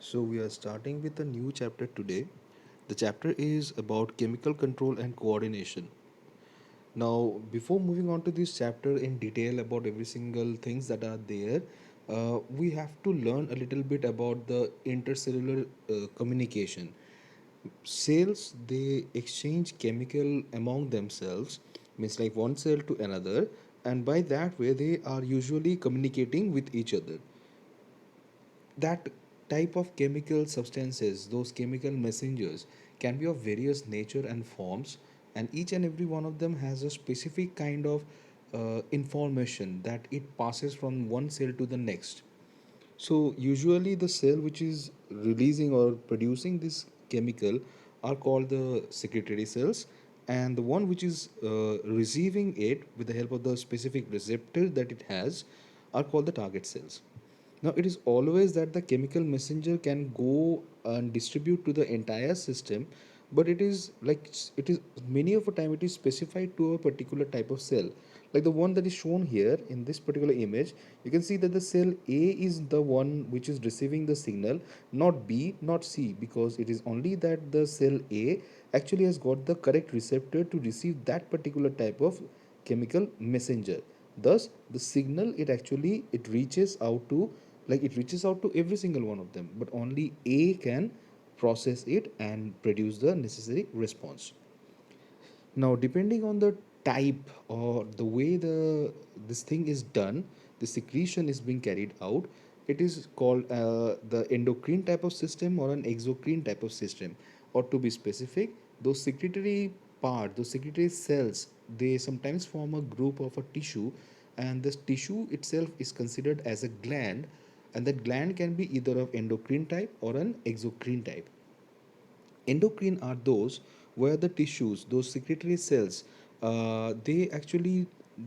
So, we are starting with a new chapter today. The chapter is about chemical control and coordination. Now, before moving on to this chapter in detail about every single things that are there, we have to learn a little bit about the intercellular communication. Cells they exchange chemical among themselves, means like one cell to another, and by that way they are usually communicating with each other. That type of chemical substances, those chemical messengers, can be of various nature and forms, and each and every one of them has a specific kind of information that it passes from one cell to the next. So usually the cell which is releasing or producing this chemical are called the secretory cells, and the one which is receiving it with the help of the specific receptor that it has are called the target cells. Now it is always that the chemical messenger can go and distribute to the entire system, but it is like it is many of the time it is specified to a particular type of cell. Like the one that is shown here in this particular image, you can see that the cell A is the one which is receiving the signal, not B, not C, because it is only that the cell A actually has got the correct receptor to receive that particular type of chemical messenger. Thus the signal it reaches out to, like it reaches out to every single one of them, but only A can process it and produce the necessary response. Now depending on the type or the way this thing is done, the secretion is being carried out, it is called the endocrine type of system or an exocrine type of system. Or to be specific, those secretory cells, they sometimes form a group of a tissue, and this tissue itself is considered as a gland, and that gland can be either of endocrine type or an exocrine type. Endocrine are those where the tissues, those secretory cells, they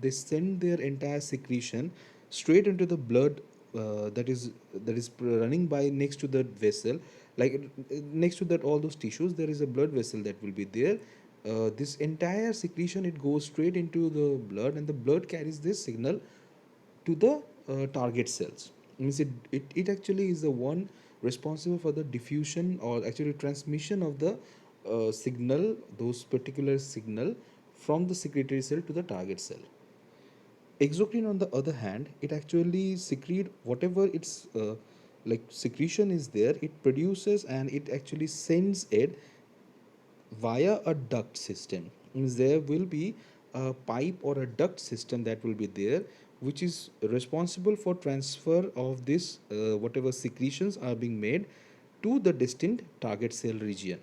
send their entire secretion straight into the blood, that is running by next to the vessel. Like next to that, all those tissues, there is a blood vessel that will be there. This entire secretion, it goes straight into the blood, and the blood carries this signal to the target cells. Means it actually is the one responsible for the diffusion or actually transmission of the signal, those particular signal from the secretory cell to the target cell. Exocrine, on the other hand, it actually secrete whatever its like secretion is there, it produces and it actually sends it via a duct system. Means there will be a pipe or a duct system that will be there, which is responsible for transfer of this whatever secretions are being made to the distinct target cell region.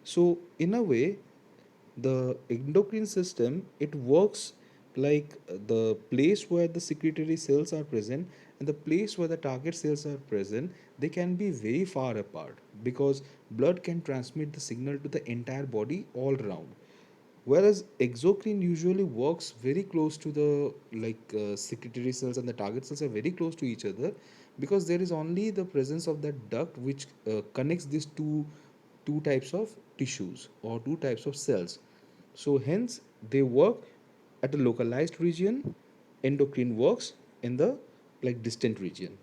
So in a way, the endocrine system, it works like the place where the secretory cells are present and the place where the target cells are present, they can be very far apart, because blood can transmit the signal to the entire body all around. Whereas exocrine usually works very close to the secretory cells, and the target cells are very close to each other, because there is only the presence of that duct which connects these two types of tissues or two types of cells. So hence they work at a localized region. Endocrine works in the distant region.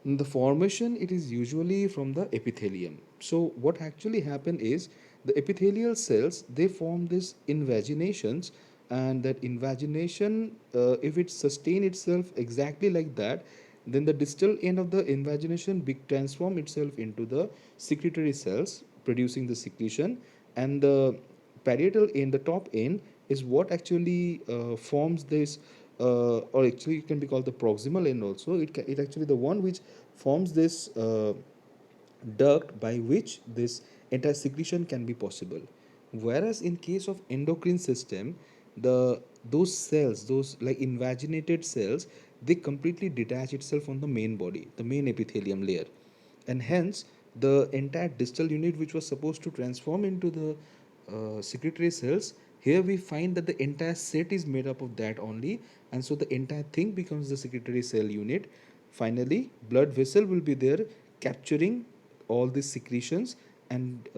In the formation, it is usually from the epithelium. So what actually happen is the epithelial cells, they form this invaginations, and that invagination, if it sustain itself exactly like that, then the distal end of the invagination big transform itself into the secretory cells producing the secretion, and the parietal end, the top end, is what actually forms this, or actually it can be called the proximal end also. It actually the one which forms this duct by which this entire secretion can be possible. Whereas in case of endocrine system, the those cells, those like invaginated cells, they completely detach itself from the main body, the main epithelium layer, and hence the entire distal unit which was supposed to transform into the secretory cells, here we find that the entire set is made up of that only, and so the entire thing becomes the secretory cell unit. Finally, blood vessel will be there capturing all these secretions, and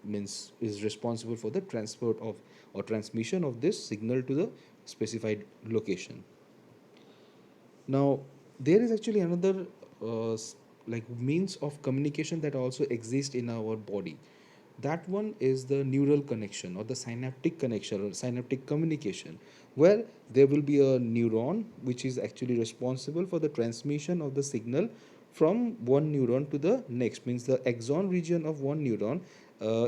means is responsible for the transport of or transmission of this signal to the specified location. Now, there is actually another like means of communication that also exist in our body. That one is the neural connection or the synaptic connection or synaptic communication, where there will be a neuron which is actually responsible for the transmission of the signal from one neuron to the next. Means the axon region of one neuron,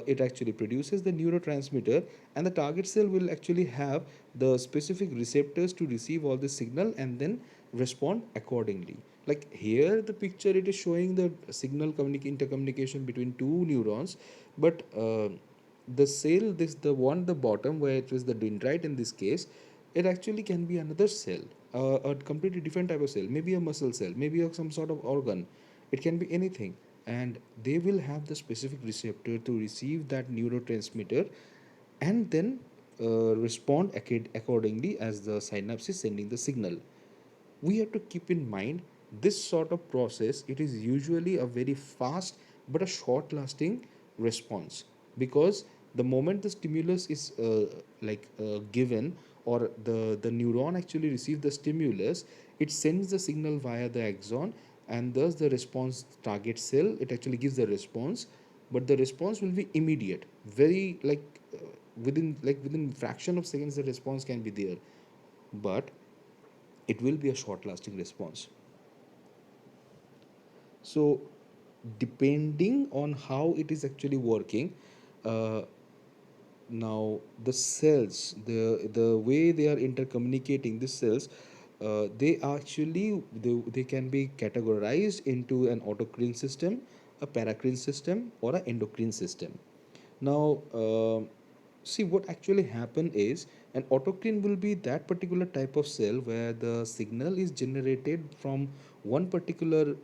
it actually produces the neurotransmitter, and the target cell will actually have the specific receptors to receive all the signal and then respond accordingly. Like here the picture, it is showing the signal intercommunication between two neurons, but the cell, this the one the bottom where it was the dendrite in this case, it actually can be another cell, a completely different type of cell, maybe a muscle cell, maybe some sort of organ. It can be anything, and they will have the specific receptor to receive that neurotransmitter and then respond accordingly as the synapse is sending the signal. We have to keep in mind this sort of process, it is usually a very fast but a short lasting response, because the moment the stimulus is given, or the neuron actually receives the stimulus, it sends the signal via the axon, and thus the response target cell, it actually gives the response. But the response will be immediate, very within fraction of seconds the response can be there, but it will be a short lasting response. So depending on how it is actually working, uh, now the cells, the way they are intercommunicating, the cells, they can be categorized into an autocrine system, a paracrine system, or an endocrine system. Now, see what actually happen is an autocrine will be that particular type of cell where the signal is generated from one particular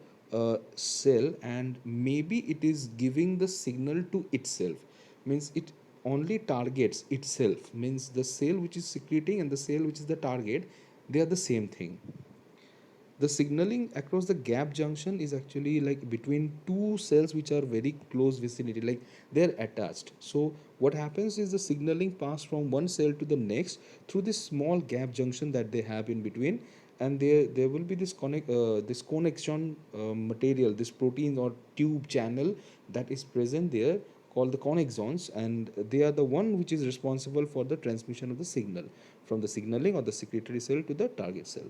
cell, and maybe it is giving the signal to itself. Means it only targets itself. Means the cell which is secreting and the cell which is the target, they are the same thing. The signaling across the gap junction is actually like between two cells which are very close vicinity, like they're attached. So what happens is the signaling pass from one cell to the next through this small gap junction that they have in between, and there will be this connection material, this protein or tube channel that is present there, called the connexons, and they are the one which is responsible for the transmission of the signal from the signaling or the secretory cell to the target cell.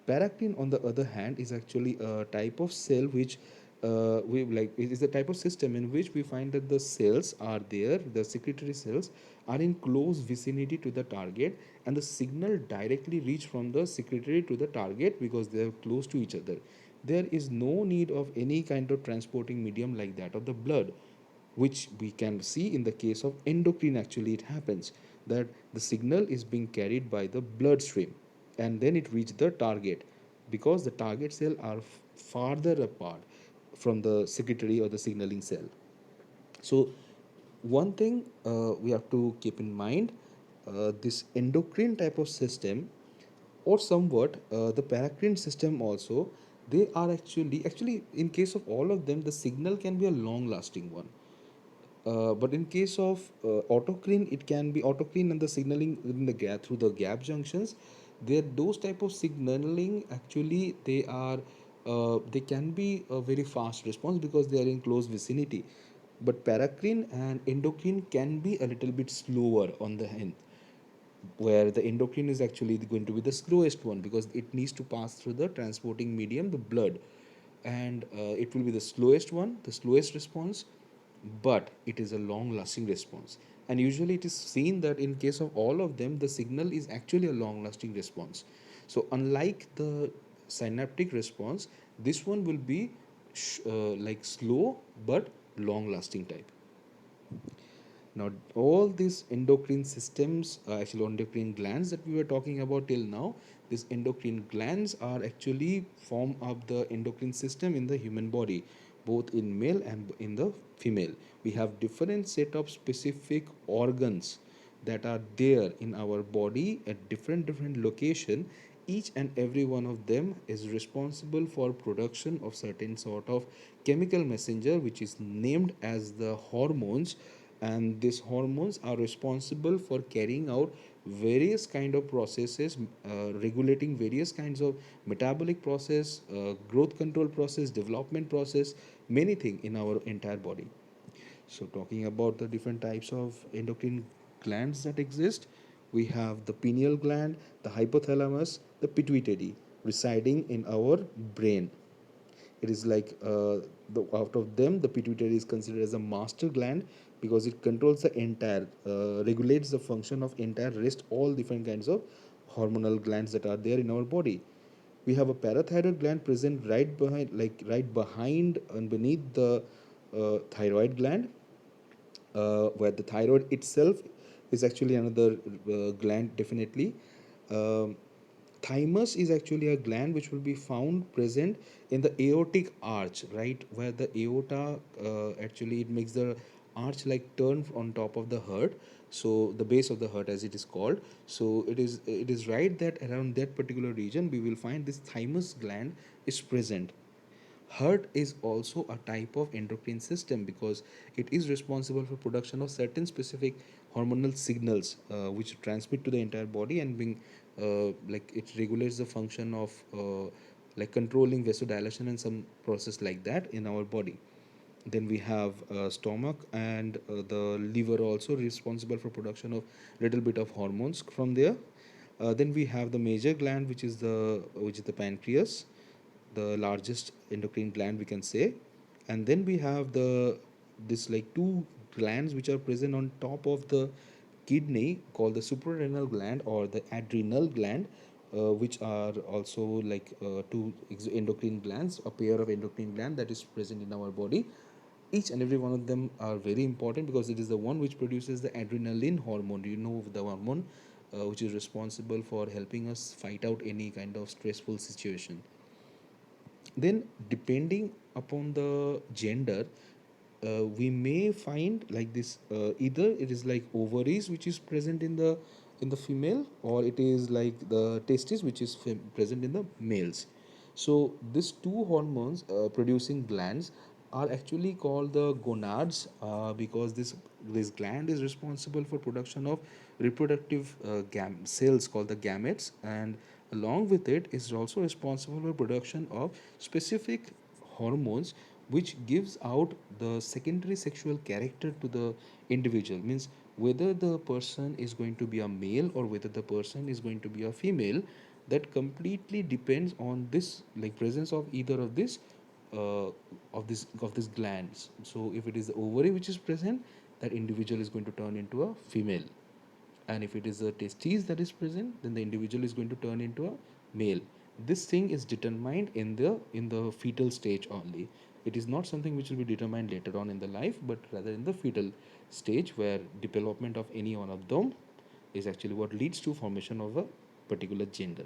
Paracrine, on the other hand, is actually a type of cell which we like. It is a type of system in which we find that the cells are there, the secretory cells are in close vicinity to the target, and the signal directly reach from the secretory to the target because they are close to each other. There is no need of any kind of transporting medium like that of the blood, which we can see in the case of endocrine. Actually it happens that the signal is being carried by the bloodstream and then it reaches the target, because the target cell are farther apart from the secretory or the signaling cell. So one thing we have to keep in mind, this endocrine type of system, or somewhat the paracrine system also, they are actually in case of all of them the signal can be a long lasting one. But in case of autocrine, it can be autocrine and the signaling within the gap through the gap junctions. There, those type of signaling actually they can be a very fast response because they are in close vicinity. But paracrine and endocrine can be a little bit slower on the end, where the endocrine is actually going to be the slowest one because it needs to pass through the transporting medium, the blood, and it will be the slowest one, the slowest response, but it is a long lasting response. And usually it is seen that in case of all of them the signal is actually a long lasting response. So unlike the synaptic response, this one will be slow but long lasting type. Now, all these endocrine systems, actually endocrine glands that we were talking about till now, these endocrine glands are actually form of the endocrine system in the human body, both in male and in the female. We have different set of specific organs that are there in our body at different location. Each and every one of them is responsible for production of certain sort of chemical messenger which is named as the hormones, and these hormones are responsible for carrying out various kind of processes, regulating various kinds of metabolic process, growth control process, development process, many things in our entire body. So, talking about the different types of endocrine glands that exist, we have the pineal gland, the hypothalamus, the pituitary, residing in our brain. It is like out of them, the pituitary is considered as a master gland because it controls the entire, regulates the function of entire rest, all different kinds of hormonal glands that are there in our body. We have a parathyroid gland present right behind and beneath the thyroid gland, where the thyroid itself is actually another gland, definitely. Um, Thymus is actually a gland which will be found present in the aortic arch, right, where the aorta actually it makes the arch like turn on top of the heart, so the base of the heart as it is called. So it is right that around that particular region we will find this thymus gland is present. Heart is also a type of endocrine system because it is responsible for production of certain specific hormonal signals which transmit to the entire body and being like it regulates the function of like controlling vasodilation and some process like that in our body. Then we have stomach and the liver also responsible for production of little bit of hormones from there. Then we have the major gland which is the pancreas, the largest endocrine gland we can say. And then we have the this like two glands which are present on top of the kidney called the suprarenal gland or the adrenal gland, which are also like endocrine glands, a pair of endocrine gland that is present in our body. Each and every one of them are very important because it is the one which produces the adrenaline hormone. Do you know the hormone which is responsible for helping us fight out any kind of stressful situation? Then depending upon the gender, we may find like this, either it is like ovaries which is present in the female, or it is like the testes which is present in the males. So these two hormones producing glands are actually called the gonads, because this gland is responsible for production of reproductive cells called the gametes, and along with it is also responsible for production of specific hormones which gives out the secondary sexual character to the individual. Means whether the person is going to be a male or whether the person is going to be a female, that completely depends on this like presence of either of this uh, of these glands. So if it is the ovary which is present, that individual is going to turn into a female, and if it is a testes that is present, then the individual is going to turn into a male. This thing is determined in the fetal stage only. It is not something which will be determined later on in the life, but rather in the fetal stage, where development of any one of them is actually what leads to formation of a particular gender.